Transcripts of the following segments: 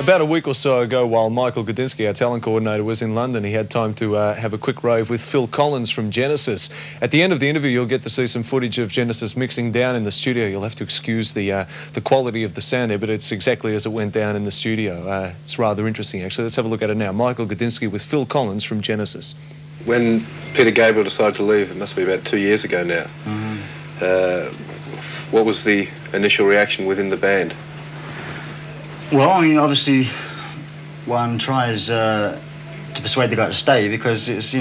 About a week or so ago, while Michael Gudinski, our talent coordinator, was in London, he had time to have a quick rave with Phil Collins from Genesis. At the end of the interview, you'll get to see some footage of Genesis mixing down in the studio. You'll have to excuse the quality of the sound there, but it's exactly as it went down in the studio. It's rather interesting, actually. Let's have a look at it now. Michael Gudinski with Phil Collins from Genesis. When Peter Gabriel decided to leave, it must be about 2 years ago now, what was the initial reaction within the band? Well, I mean, obviously, one tries to persuade the guy to stay because it's,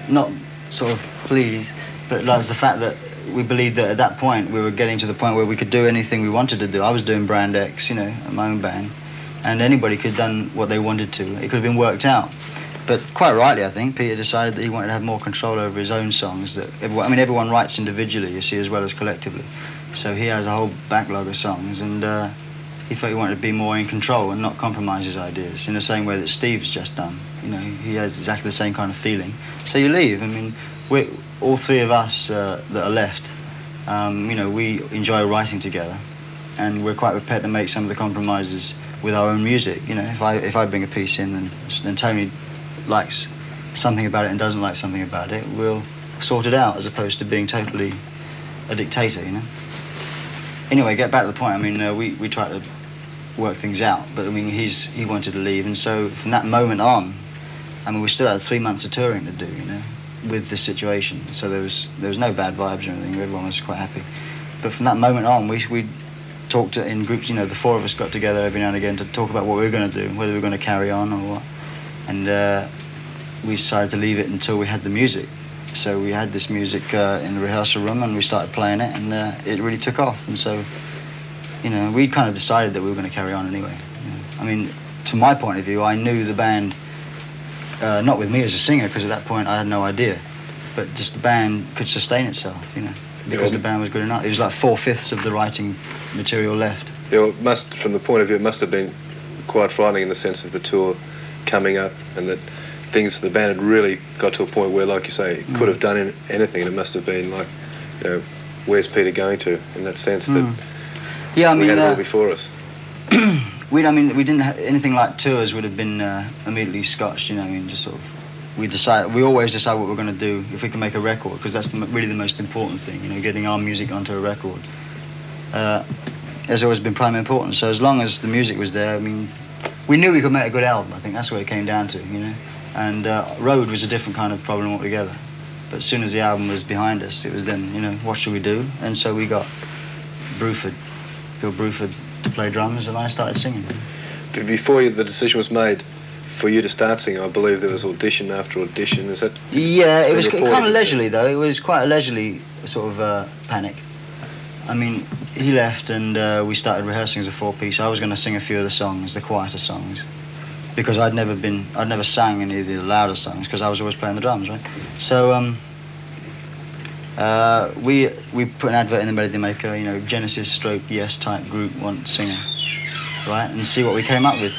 not sort of pleased, but that's the fact that we believed that at that point we were getting to the point where we could do anything we wanted to do. I was doing Brand X, my own band, and anybody could have done what they wanted to. It could have been worked out. But quite rightly, I think, Peter decided that he wanted to have more control over his own songs. Everyone writes individually, you see, as well as collectively. So he has a whole backlog of songs, and he felt he wanted to be more in control and not compromise his ideas in the same way that Steve's just done. He has exactly the same kind of feeling. So you leave. I mean, all three of us that are left, we enjoy writing together, and we're quite prepared to make some of the compromises with our own music. If I bring a piece in and Tony likes something about it and doesn't like something about it, we'll sort it out as opposed to being totally a dictator, Anyway, get back to the point. I mean, we try to work things out, but I mean, he wanted to leave, and so from that moment on, I mean, we still had 3 months of touring to do, with this situation. So there was no bad vibes or anything. Everyone was quite happy. But from that moment on, we talked in groups. The four of us got together every now and again to talk about what we were going to do, whether we were going to carry on or what. And we decided to leave it until we had the music. So we had this music in the rehearsal room, and we started playing it, and it really took off. And so, we kind of decided that we were going to carry on anyway. I mean, to my point of view, I knew the band, not with me as a singer, because at that point I had no idea, but just the band could sustain itself, because the band was good enough. It was like 4/5 of the writing material left. Yeah, from the point of view, it must have been quite frightening in the sense of the tour coming up, and that the band had really got to a point where, like you say, it could have done anything, and it must have been like, where's Peter going to, in that sense that we had it all before us. We didn't have anything like tours would have been immediately scotched, just sort of, we always decide what we're going to do if we can make a record, because that's really the most important thing, getting our music onto a record. Has always been prime importance. So as long as the music was there, I mean, we knew we could make a good album. I think that's what it came down to, And Road was a different kind of problem altogether. But as soon as the album was behind us, it was then, what should we do? And so we got Bill Bruford to play drums, and I started singing. But before the decision was made for you to start singing, I believe there was audition after audition. Is that? Yeah, it was kind of leisurely, though. It was quite a leisurely sort of panic. I mean, he left, and we started rehearsing as a four-piece. I was going to sing a few of the songs, the quieter songs, because I'd never sang any of the louder songs, because I was always playing the drums, right? So we put an advert in the Melody Maker, Genesis stroke Yes type group want singer, right? And see what we came up with.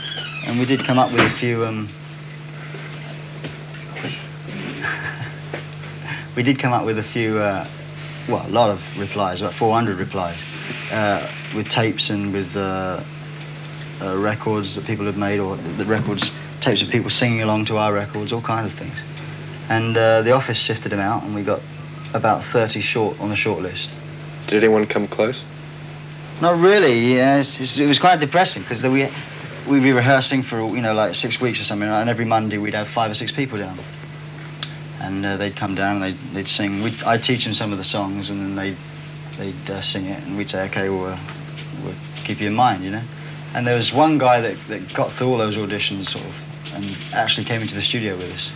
And we did come up with a few a lot of replies, about 400 replies, with tapes and with records that people had made, or tapes of people singing along to our records, all kinds of things. And the office sifted them out, and we got about 30 short on the short list. Did anyone come close? Not really. It was quite depressing, because we'd be rehearsing for like 6 weeks or something, and every Monday we'd have 5 or 6 people down. And they'd come down and they'd sing. I'd teach them some of the songs, and then they'd sing it, and we'd say, okay, we'll keep you in mind, And there was one guy that got through all those auditions, sort of, and actually came into the studio with us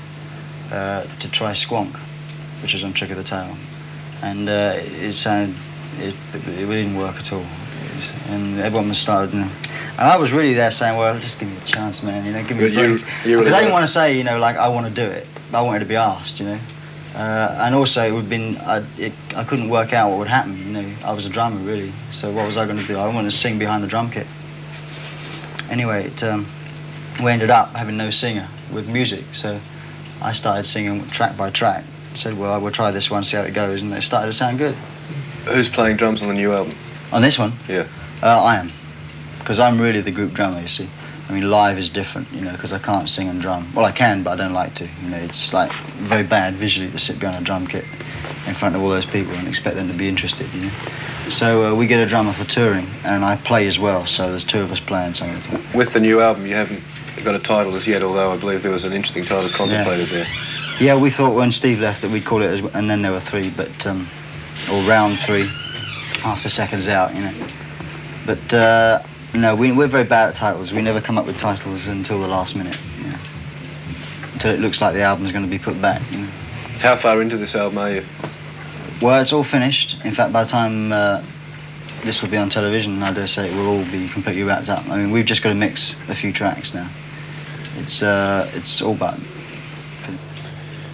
to try Squonk, which was on Trick of the Tail. And it didn't work at all. And everyone was starting. And I was really there saying, well, just give me a chance, man, give me a break. Because I didn't want to say, like, I want to do it. I wanted to be asked, And also, it would have been, I couldn't work out what would happen, I was a drummer, really. So what was I going to do? I wanted to sing behind the drum kit. Anyway, we ended up having no singer with music. So I started singing track by track. Said, well, we'll try this one, see how it goes. And it started to sound good. Who's playing drums on the new album? On this one? Yeah. I am. Because I'm really the group drummer, you see. I mean, live is different, you know, because I can't sing and drum. Well, I can, but I don't like to. You know, it's like very bad visually to sit behind a drum kit in front of all those people and expect them to be interested, you know. So we get a drummer for touring, and I play as well. So there's two of us playing something. With the new album, you haven't got a title as yet, although I believe there was an interesting title contemplated there. Yeah, we thought when Steve left that we'd call it as, and then there were three, but or round three, after seconds out, you know. But no, we're very bad at titles. We never come up with titles until the last minute, you know, until it looks like the album's going to be put back, you know. How far into this album are you? Well, it's all finished. In fact, by the time this will be on television, I dare say it will all be completely wrapped up. I mean, we've just got to mix a few tracks now. It's all but.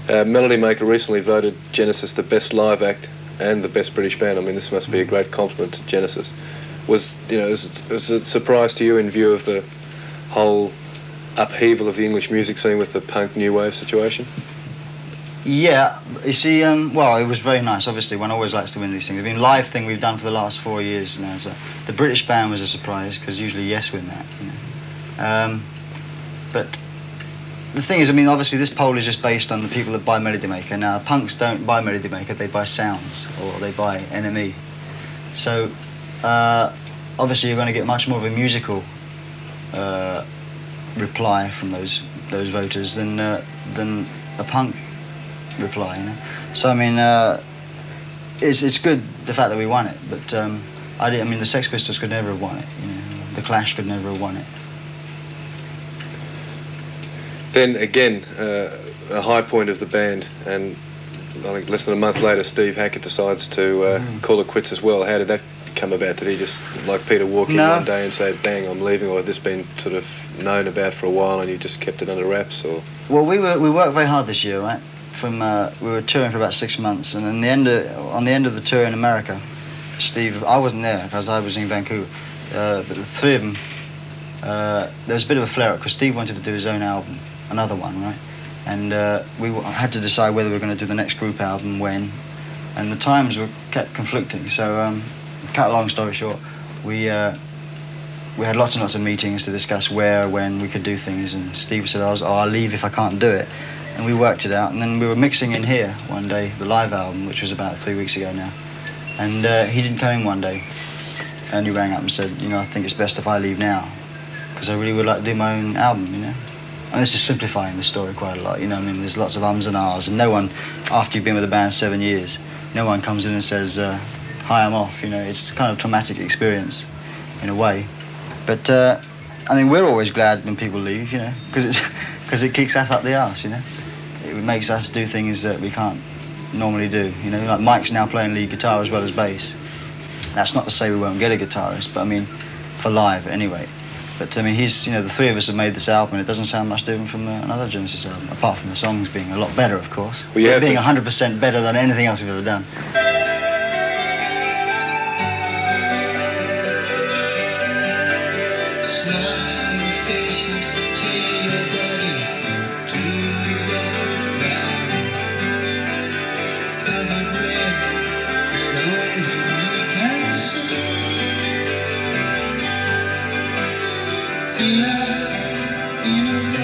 Melody Maker recently voted Genesis the best live act and the best British band. I mean, this must be a great compliment to Genesis. Was it a surprise to you in view of the whole upheaval of the English music scene with the punk new wave situation? Yeah, you see, well, it was very nice. Obviously, one always likes to win these things. I mean, live thing we've done for the last 4 years now. So the British band was a surprise because usually Yes win that. You know? But the thing is, I mean, obviously this poll is just based on the people that buy Melody Maker. Now, punks don't buy Melody Maker; they buy Sounds or they buy NME. So obviously, you're going to get much more of a musical reply from those voters than a punk reply, you know. So I mean, it's good the fact that we won it, but I mean, the Sex Pistols could never have won it. You know, the Clash could never have won it. Then again, a high point of the band, and I think less than a month later, Steve Hackett decides to call it quits as well. How did that come about? Did he just, like Peter, walk in one day and say, "Bang, I'm leaving," or had this been sort of known about for a while and you just kept it under wraps? Or well, we worked very hard this year, right? From we were touring for about 6 months, and on the end of the tour in America, Steve, I wasn't there because I was in Vancouver, but the three of them, there was a bit of a flare-up because Steve wanted to do his own album, another one, right? And we had to decide whether we were going to do the next group album, when, and the times were kept conflicting. So, cut a long story short, we had lots and lots of meetings to discuss where, when we could do things, and Steve said, I'll leave if I can't do it. And we worked it out, and then we were mixing in here one day, the live album, which was about 3 weeks ago now. And he didn't come in one day, and he rang up and said, you know, I think it's best if I leave now, because I really would like to do my own album, you know. And it's just simplifying the story quite a lot, you know. I mean, there's lots of ums and ahs, and no one, after you've been with a band 7 years, no one comes in and says, hi, I'm off, you know. It's kind of a traumatic experience, in a way. But, I mean, we're always glad when people leave, you know, because it kicks us up the arse, you know. It makes us do things that we can't normally do, you know. Like Mike's now playing lead guitar as well as bass. That's not to say we won't get a guitarist, but I mean, for live anyway. But I mean, you know, the three of us have made this album, and it doesn't sound much different from another Genesis album, apart from the songs being a lot better, of course. Well, being 100% better than anything else we've ever done. Love in a